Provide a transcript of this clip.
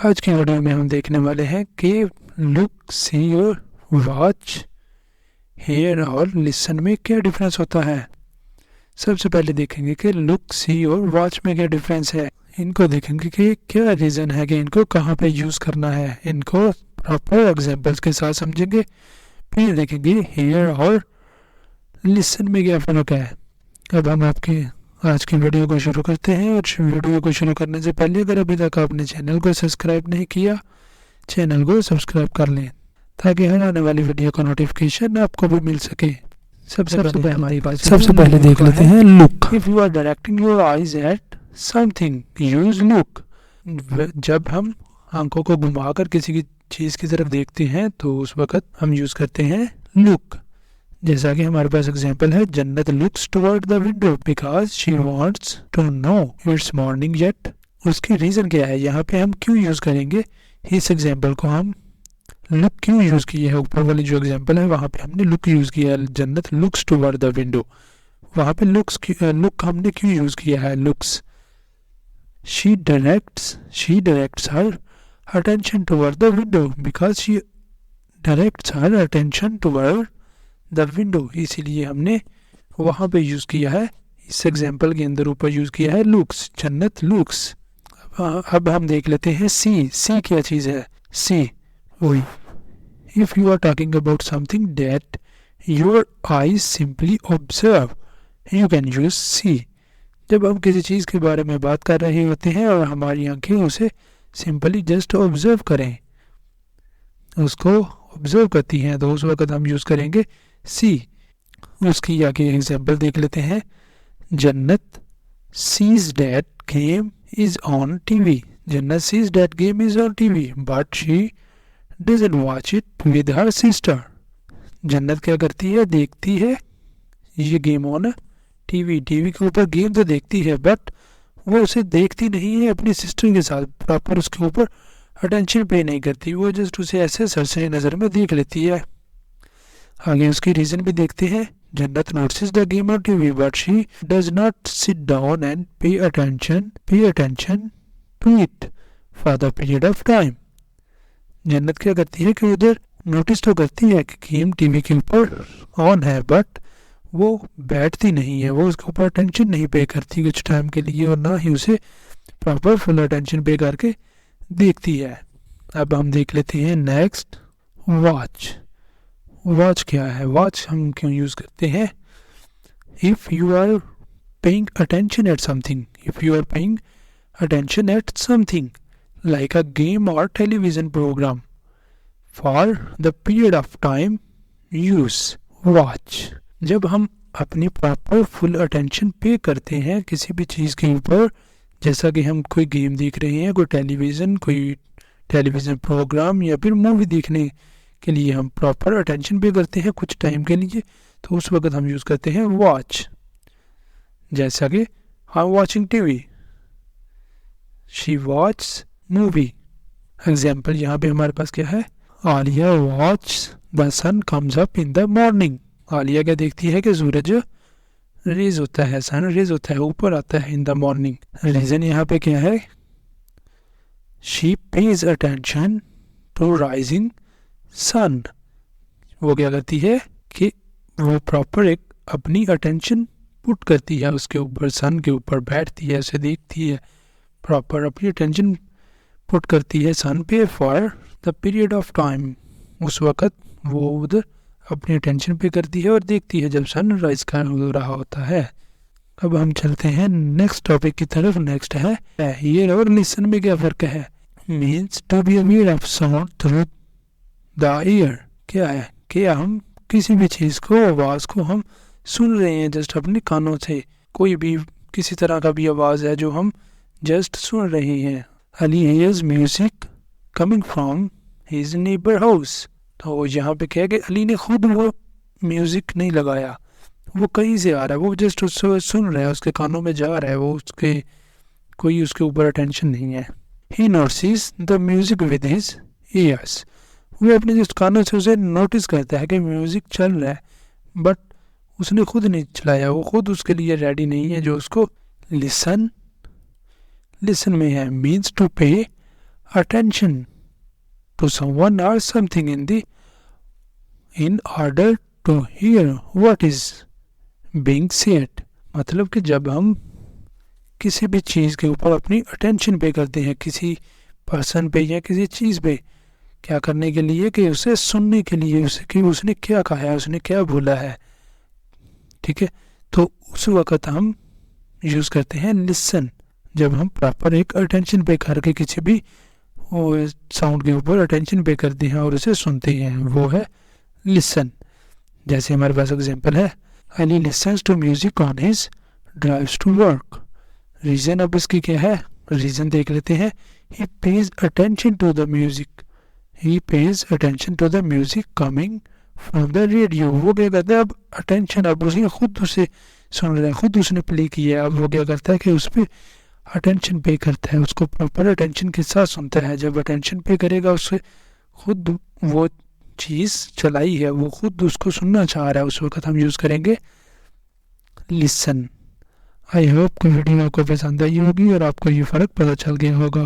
आज की वीडियो में हम देखने वाले हैं कि लुक, सी और वॉच, हेयर और लिसन में क्या डिफरेंस होता है। सबसे पहले देखेंगे कि लुक, सी और वॉच में क्या डिफरेंस है। इनको देखेंगे कि क्या रीज़न है कि इनको कहाँ पे यूज़ करना है। इनको प्रॉपर एग्जांपल्स के साथ समझेंगे। फिर देखेंगे हेयर और लिसन में क्या फ़र्क है। अब हम आपके आज की वीडियो को शुरू करते हैं। और वीडियो को शुरू करने से पहले अगर अभी तक आपने चैनल को सब्सक्राइब नहीं किया, चैनल को सब्सक्राइब कर लें ताकि हर आने वाली वीडियो का नोटिफिकेशन आपको भी मिल सके। सबसे पहले देख लेते हैं look. If you are directing your eyes at something use look. जब हम आंखों को घुमाकर किसी की चीज़ की तरफ देखते हैं तो उस वक्त हम यूज़ करते हैं लुक। जैसा कि हमारे पास एग्जांपल है, Jannat looks toward the window because she wants to know it's morning yet. उसकी रीज़न क्या है, यहाँ पे हम क्यों यूज़ करेंगे। इस एग्जांपल को हम लुक क्यों यूज़ किया है, ऊपर वाली जो एग्जांपल है वहाँ पे हमने लुक यूज़ किया है। Jannat looks toward the window, वहाँ पे लुक हमने क्यों यूज़ किया है, looks. She directs her attention toward the window because she directs her attention toward the window, इसीलिए हमने वहाँ पे यूज़ किया है। इस एग्जांपल के अंदर ऊपर यूज़ किया है लुक्स, जन्नत लुक्स। अब हम देख लेते हैं सी क्या चीज़ है। सी वही, if you are talking about something that your eyes simply observe you can use see. जब हम किसी चीज़ के बारे में बात कर रहे होते हैं और हमारी आंखें उसे सिंपली जस्ट ऑब्जर्व करें, उसको ऑब्जर्व करती हैं, तो उस वक्त हम यूज़ करेंगे सी। उसकी आगे एग्जाम्पल देख लेते हैं। Jannat sees that game is on TV. Jannat sees that game is on TV but she doesn't watch it with her sister. Jannat क्या करती है, देखती है ये गेम ऑन टीवी के ऊपर गेम तो देखती है बट वो उसे देखती नहीं है अपनी सिस्टर के साथ, प्रॉपर उसके ऊपर अटेंशन पे नहीं करती, वो जस्ट उसे ऐसे सरसरी नज़र में देख लेती है। आगे उसकी रीज़न भी देखते हैं। Jannat notices the game on TV but she does not sit down and pay attention to it for the period of time. Jannat क्या करती है कि उधर नोटिस तो करती है कि गेम टीवी के ऊपर ऑन है बट वो बैठती नहीं है, वो उसके ऊपर अटेंशन नहीं पे करती कुछ टाइम के लिए, और ना ही उसे प्रॉपर फुल अटेंशन पे करके देखती है। अब हम देख लेते हैं नेक्स्ट वॉच। वॉच क्या है, वॉच हम क्यों यूज़ करते हैं। If you are paying attention at something like a game और television programme for the period of time use watch. जब हम अपनी प्रॉपर फुल अटेंशन पे करते हैं किसी भी चीज़ के ऊपर, जैसा कि हम कोई गेम देख रहे हैं, कोई टेलीविज़न प्रोग्राम या फिर मूवी देखने के लिए हम प्रॉपर अटेंशन पे करते हैं कुछ टाइम के लिए, तो उस वक्त हम यूज़ करते हैं वॉच। जैसा कि I am watching TV, she watch movie. Example यहाँ पे हमारे पास क्या है, Alia watch the sun comes up in the morning. Alia क्या देखती है कि सूरज रेज होता है, सन रेज होता है, ऊपर आता है इन द मॉर्निंग। रीज़न यहाँ पे क्या है, she pays attention to rising sun. वो क्या करती है कि वो प्रॉपर एक अपनी अटेंशन पुट करती है उसके ऊपर, सन के ऊपर बैठती है, उसे देखती है, प्रॉपर अपनी अटेंशन पुट करती है सन पे for the period of time. उस वक्त वो उधर अपनी अटेंशन पे करती है और देखती है जब सन राइज का हो रहा होता है। अब हम चलते हैं नेक्स्ट टॉपिक की तरफ। नेक्स्ट है हियर और लिसन में क्या फ़र्क है। Means to be aware of sound through the ear. क्या है कि हम किसी भी चीज़ को, आवाज़ को हम सुन रहे हैं जस्ट अपने कानों से, कोई भी किसी तरह का भी आवाज़ है जो हम जस्ट सुन रहे हैं। Ali hears music coming from his neighbour house. तो यहाँ पे क्या है कि अली ने खुद वो म्यूज़िक नहीं लगाया, वो कहीं से आ रहा है, वो जस्ट उससे सुन रहा है, उसके कानों में जा रहा है, वो उसके कोई उसके ऊपर अटेंशन नहीं है। He notices the music with his ears. वो अपने जिस कानों से उसे नोटिस करता है कि म्यूज़िक चल रहा है बट उसने खुद नहीं चलाया, वो खुद उसके लिए रेडी नहीं है। जो उसको लिसन में है मीन्स टू पे attention to someone or something in order to hear what is being said। मतलब कि जब हम किसी भी चीज़ के ऊपर अपनी अटेंशन पे करते हैं, किसी पर्सन पे या किसी चीज़ पे, क्या करने के लिए कि उसे सुनने के लिए, उसे कि उसने क्या कहा है, उसने क्या बोला है, ठीक है। तो उस वक़्त हम यूज़ करते हैं लिसन, जब हम प्रॉपर एक अटेंशन पे करके किसी भी साउंड के ऊपर अटेंशन पे करते हैं और उसे सुनते हैं, वो है लिसन। जैसे हमारे पास एग्जांपल है, Ali listens to music on his drives to work. Reason अब इसकी क्या है, रीज़न देख लेते हैं। He pays attention to the music, he pays attention to the music coming from the radio. वो क्या करता है, अब अटेंशन, अब उसने खुद उसे सुन रहा है, खुद उसने प्ले किया है, अब वो क्या करता है कि उस पर अटेंशन पे करता है, उसको प्रॉपर अटेंशन के साथ सुनता है। जब अटेंशन पे करेगा, उससे खुद वो चीज़ चलाई है, वो खुद उसको सुनना चाह रहा है, उस वक्त हम यूज़ करेंगे लिसन। आई होप कि वीडियो आपको पसंद आई होगी और आपको ये फ़र्क पता चल गया होगा।